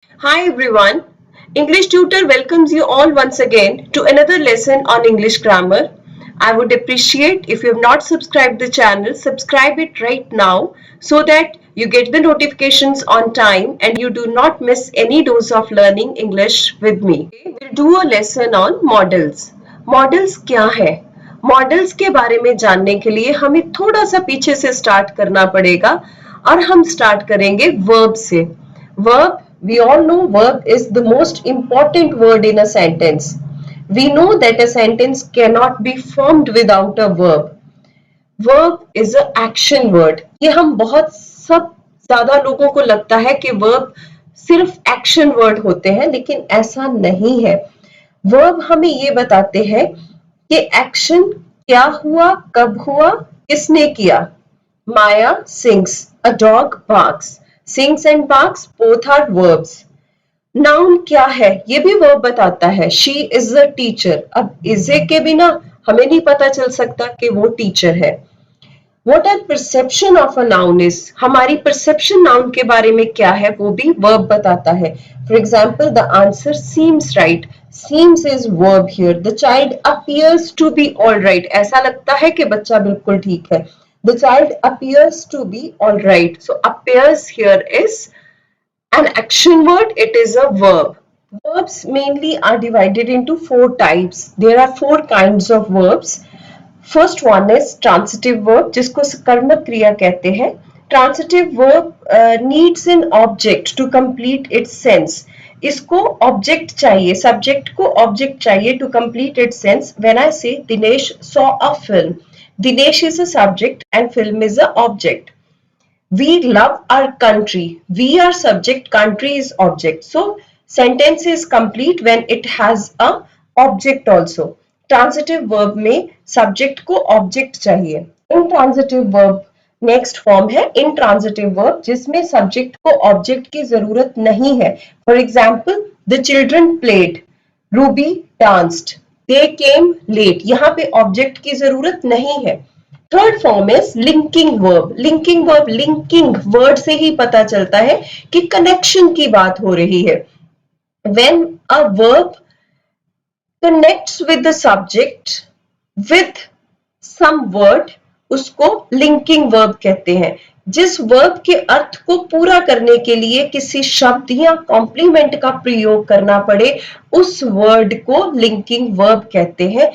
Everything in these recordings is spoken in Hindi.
Hi everyone. English Tutor welcomes you all once again to another lesson on English grammar. I would appreciate if you have not subscribed the channel, subscribe it right now so that you get the notifications on time and you do not miss any dose of learning English with me. We'll do a lesson on models. Models क्या है? मॉडल्स के बारे में जानने के लिए हमें थोड़ा सा पीछे से स्टार्ट करना पड़ेगा और हम स्टार्ट करेंगे वर्ब से. Verb, we all know verb is the most important word in a sentence. We know that a sentence cannot be formed without a verb. Verb is an action word. ये हम बहुत सब ज्यादा लोगों को लगता है कि verb सिर्फ एक्शन वर्ड होते हैं, लेकिन ऐसा नहीं है. वर्ब हमें ये बताते हैं कि एक्शन क्या हुआ, कब हुआ, किसने किया. माया sings, a dog barks. Sings and barks both are verbs. Noun क्या है ये भी वर्ब बताता है. She is a teacher. अब इज के बिना हमें नहीं पता चल सकता कि वो टीचर है. What our perception of a noun is, हमारी perception noun के बारे में क्या है वो भी verb बताता है. For example, the answer seems right. Seems is verb here. The child appears to be all right. ऐसा लगता है कि बच्चा बिल्कुल ठीक है. The child appears to be all right. So appears here is an action word. It is a verb. Verbs mainly are divided into four types. There are four kinds of verbs. First one is transitive verb, जिसको कर्मक क्रिया कहते हैं. Transitive verb needs an object to complete its sense. इसको ऑब्जेक्ट चाहिए, सब्जेक्ट को ऑब्जेक्ट चाहिए to complete its sense. When I say Dinesh saw a film, Dinesh is a subject and film is a object. We love our country. We are subject, country is object. So sentence is complete when it has a object also. Transitive verb में subject को object चाहिए. Intransitive verb नेक्स्ट फॉर्म है intransitive verb, जिसमें subject को object की जरूरत नहीं है. For example, the children played, Ruby danced, they came late. यहाँ पे object की जरूरत नहीं है. Third form is linking verb. Linking verb, linking word से ही पता चलता है कि कनेक्शन की बात हो रही है. When a verb connects with the subject with some word, उसको लिंकिंग वर्ब कहते हैं. जिस वर्ब के अर्थ को पूरा करने के लिए किसी शब्द या कॉम्प्लीमेंट का प्रयोग करना पड़े, उस वर्ड को लिंकिंग वर्ब कहते हैं.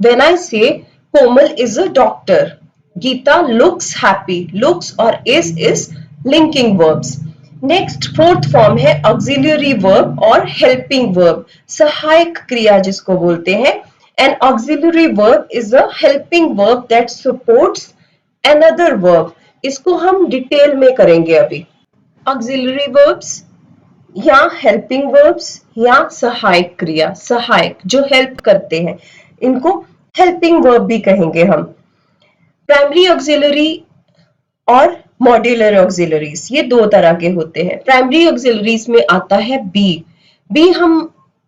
When I say Komal is a doctor, Geeta looks happy. Looks और is linking verbs. Next fourth form है auxiliary verb और helping verb. सहायक क्रिया जिसको बोलते हैं. An auxiliary verb is a helping verb that supports another verb. इसको हम डिटेल में करेंगे अभी. Auxiliary verbs या हेल्पिंग वर्ब्स या सहायक क्रिया, सहायक जो हेल्प करते हैं, इनको हेल्पिंग वर्ब भी कहेंगे हम. प्राइमरी ऑक्सिलरी और मॉड्यूलर ऑक्सिलरीज, ये दो तरह के होते हैं. प्राइमरी ऑक्सिलरीज में आता है बी. बी हम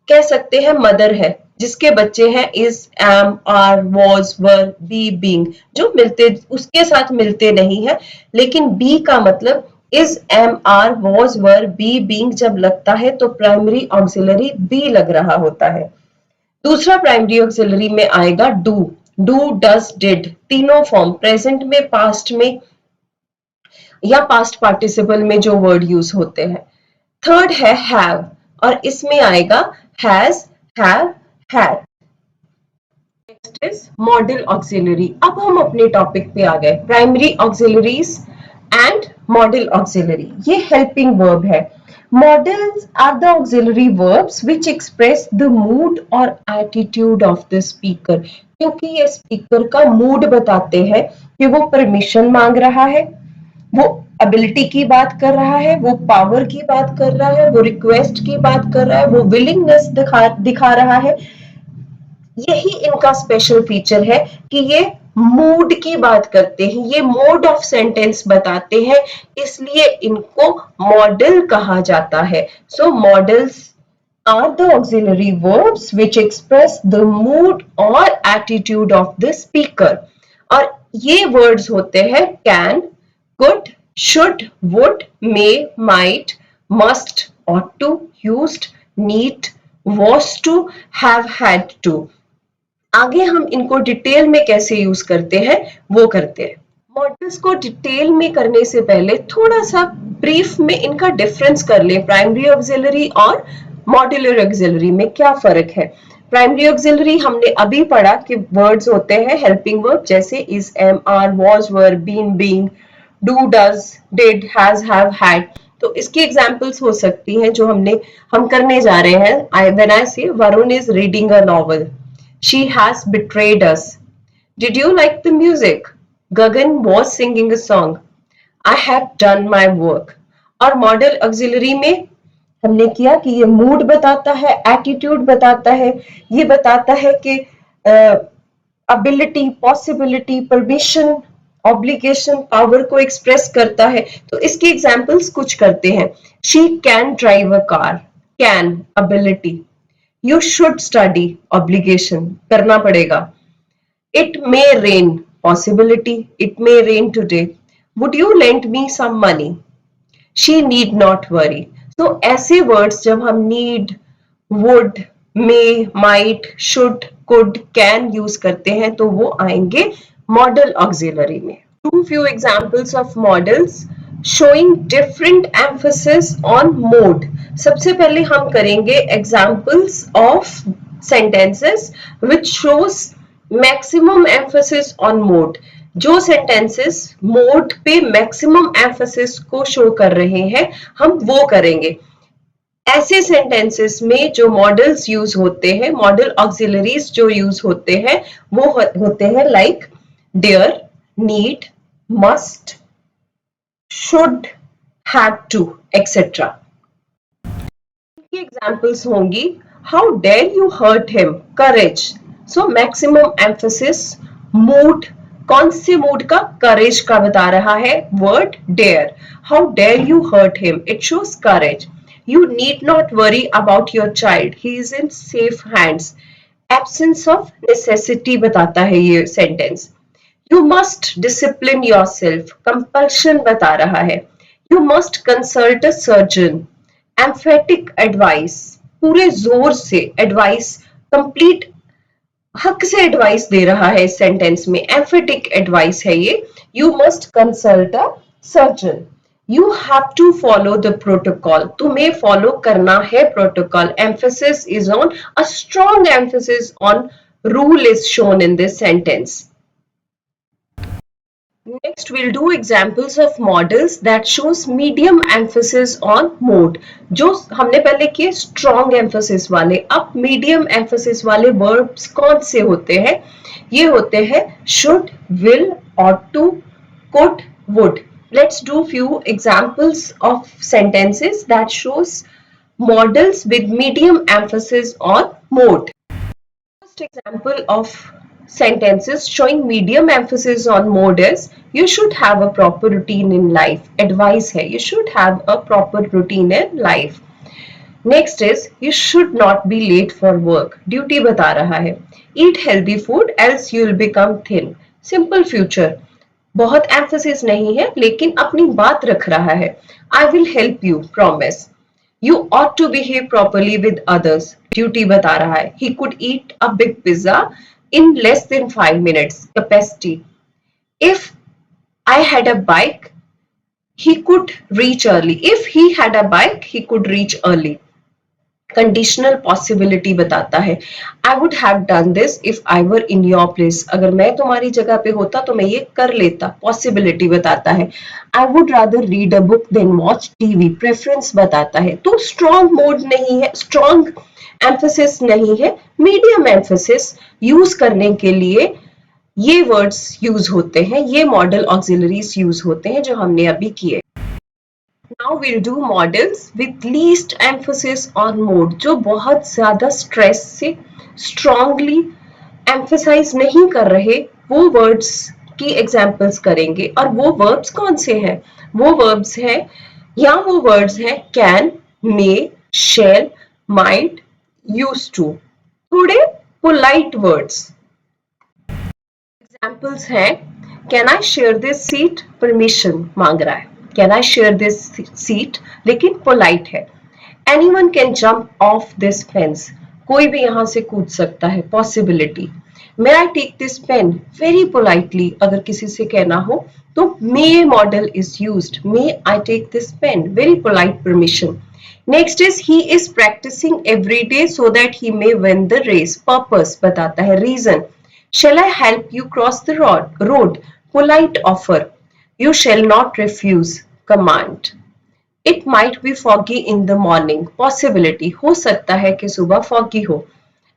कह सकते हैं मदर है, जिसके बच्चे हैं is, am, are, was, were, be, being, जो मिलते उसके साथ मिलते नहीं है. लेकिन बी का मतलब is, am, are, was, were, be, being जब लगता है तो प्राइमरी ऑक्सिलरी बी लग रहा होता है. दूसरा प्राइमरी ऑक्सिलरी में आएगा डू. डू, डज, डिड, तीनों फॉर्म प्रेजेंट में, पास्ट में या पास्ट पार्टिसिपल में जो वर्ड यूज होते हैं. थर्ड है हैव और इसमें आएगा has, have, had. Next is model auxiliary. अब हम अपने टॉपिक पे आ गए. Primary auxiliaries and model auxiliary, ये हेल्पिंग वर्ब है. Models are the auxiliary verbs which express the mood or attitude of the speaker. क्योंकि ये स्पीकर का मूड बताते हैं कि वो परमिशन मांग रहा है, वो एबिलिटी की बात कर रहा है, वो पावर की बात कर रहा है, वो रिक्वेस्ट की बात कर रहा है, वो विलिंगनेस दिखा रहा है. यही इनका स्पेशल फीचर है कि ये मूड की बात करते हैं, ये मोड ऑफ सेंटेंस बताते हैं, इसलिए इनको मॉडल कहा जाता है. सो models are the auxiliary verbs which express the mood or attitude of the speaker. और ये words होते हैं can, could, should, would, may, might, must, ought to, used, need, was to, have had to। आगे हम इनको डिटेल में कैसे यूज करते हैं वो करते हैं। मॉडल्स को डिटेल में करने से पहले थोड़ा सा ब्रीफ में इनका डिफरेंस कर लें, प्राइमरी ऑक्सिलरी और मॉड्यूलर ऑक्सिलरी में क्या फर्क है। प्राइमरी ऑक्सिलरी हमने अभी पढ़ा कि वर्ड्स होते हैं हेल्पिंग वर्ब, जैसे is, am, are, was, were, been, being, do, does, did, has, have, had. तो इसकी एग्जांपल्स हो सकती हैं जो हम करने जा रहे हैं। व्हेन आई से Varun is reading a novel, she has betrayed us, did you like the music, Gagan was singing a song, I have done my work। और मॉडल ऑक्सिलरी में हमने किया कि ये मूड बताता है, एटीट्यूड बताता है, ये बताता है कि ability, possibility, permission, obligation, power को एक्सप्रेस करता है। तो इसके एग्जांपल्स कुछ करते हैं। She can drive a car, can ability, you should study, obligation, करना पड़ेगा। It may rain, possibility, it may rain today, would you lend me some money, she need not worry. तो ऐसे वर्ड्स जब हम need, would, may, might, should, could, can use करते हैं तो वो आएंगे मॉडल ऑक्सिलरी में। Two few examples of modals showing different emphasis on mode. सबसे पहले हम करेंगे examples of sentences which shows maximum emphasis on mode. जो सेंटेंसेस मोड पे मैक्सिमम एम्फेसिस को शो कर रहे हैं हम वो करेंगे। ऐसे सेंटेंसेस में जो मॉडल्स यूज होते हैं, मॉडल ऑक्सिलरीज जो यूज होते हैं वो होते हैं like dare, need, must, should, have to, etcetera. की एग्जांपल्स होंगी how dare you hurt him, courage. So maximum emphasis mood, कौन से मूड का, करेज का बता रहा है word dare. How dare you hurt him, it shows courage. You need not worry about your child, he is in safe hands. Absence of necessity बताता है ये sentence. You must discipline yourself, compulsion बता रहा है। You must consult a surgeon, emphatic advice, पूरे जोर से एडवाइस, कंप्लीट हक से एडवाइस दे रहा है इस सेंटेंस में, एम्फेटिक एडवाइस है ये। You must consult a surgeon. You have to follow the protocol, तुम्हें फॉलो करना है protocol. Emphasis is on, a strong emphasis on rule is shown in this sentence. Next, we'll do examples of models that shows medium emphasis on mode. जो हमने पहले किए strong emphasis वाले, अब medium emphasis वाले verbs कौन से होते हैं? ये होते हैं should, will, ought to, could, would. Let's do few examples of sentences that shows models with medium emphasis on mode. First example of sentences showing medium emphasis on mode is you should have a proper routine in life. Advice है, you should have a proper routine in life. Next is you should not be late for work. Duty बता रहा है. Eat healthy food else you'll become thin. Simple future. बहुत emphasis नहीं है लेकिन अपनी बात रख रहा है. I will help you, promise. You ought to behave properly with others. Duty बता रहा है. He could eat a big pizza in less than 5 minutes. Capacity. If I had a bike, he could reach early. If he had a bike, he could reach early. Conditional possibility बताता है। I would have done this if I were in your place, अगर मैं तुम्हारी जगह पे होता तो मैं ये कर लेता। पॉसिबिलिटी बताता है। I would rather read a book then watch TV, preference बताता है। तो स्ट्रॉन्ग मोड नहीं है, स्ट्रॉन्ग एम्फेसिस नहीं है, मीडियम एम्फेसिस यूज करने के लिए ये वर्ड्स यूज होते हैं, ये मॉडल ऑक्सिलरीज यूज होते हैं जो हमने अभी किए। Now we'll do models with least emphasis on mode, जो बहुत ज्यादा स्ट्रेस से strongly emphasize नहीं कर रहे वो words की examples करेंगे। और वो verbs कौन से हैं? वो verbs हैं या वो words हैं can, may, shall, might, used to, थोड़े polite words। Examples हैं can I share this seat, permission मांग रहा है। Can I share this seat? लेकिन polite है। Anyone can jump off this fence. कोई भी यहाँ से कूद सकता है. Possibility. May I take this pen? Very politely. अगर किसी से कहना हो तो may model is used. May I take this pen? Very polite permission. Next is he is practicing every day so that he may win the race. Purpose बताता है. Reason. Shall I help you cross the road? Polite offer. You shall not refuse. Command. It might be foggy in the morning. Possibility. हो सकता है कि सुबह foggy हो.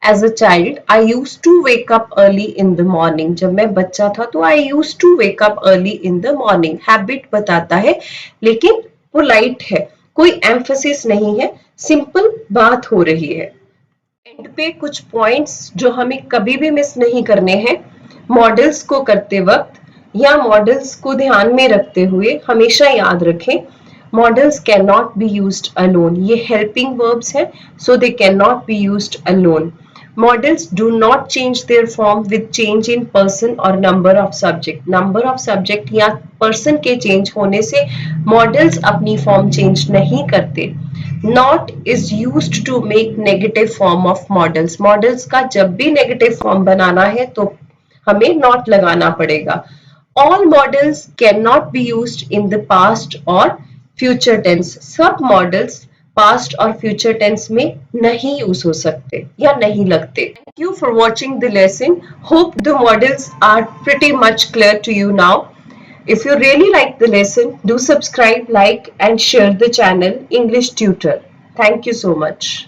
As a child, I used to wake up early in the morning. जब मैं बच्चा था तो I used to wake up early in the morning. Habit बताता है लेकिन polite है. कोई emphasis नहीं है. Simple बात हो रही है. एंड पे कुछ पॉइंट्स जो हमें कभी भी मिस नहीं करने हैं मॉडल्स को करते वक्त या मॉडल्स को ध्यान में रखते हुए हमेशा याद रखें models can not be used alone ये हेल्पिंग वर्ब्स हैं so they can not be used alone models do not change their form with change in person और नंबर ऑफ सब्जेक्ट या पर्सन के चेंज होने से मॉडल्स अपनी फॉर्म चेंज नहीं करते Not is used to make negative form of models. Models का जब भी negative form बनाना है तो हमें not लगाना पड़ेगा. All models cannot be used in the past or future tense. सब models past और future tense में नहीं use हो सकते या नहीं लगते. Thank you for watching the lesson. Hope the models are pretty much clear to you now. If you really like the lesson, do subscribe, like and share the channel English Tutor. Thank you so much.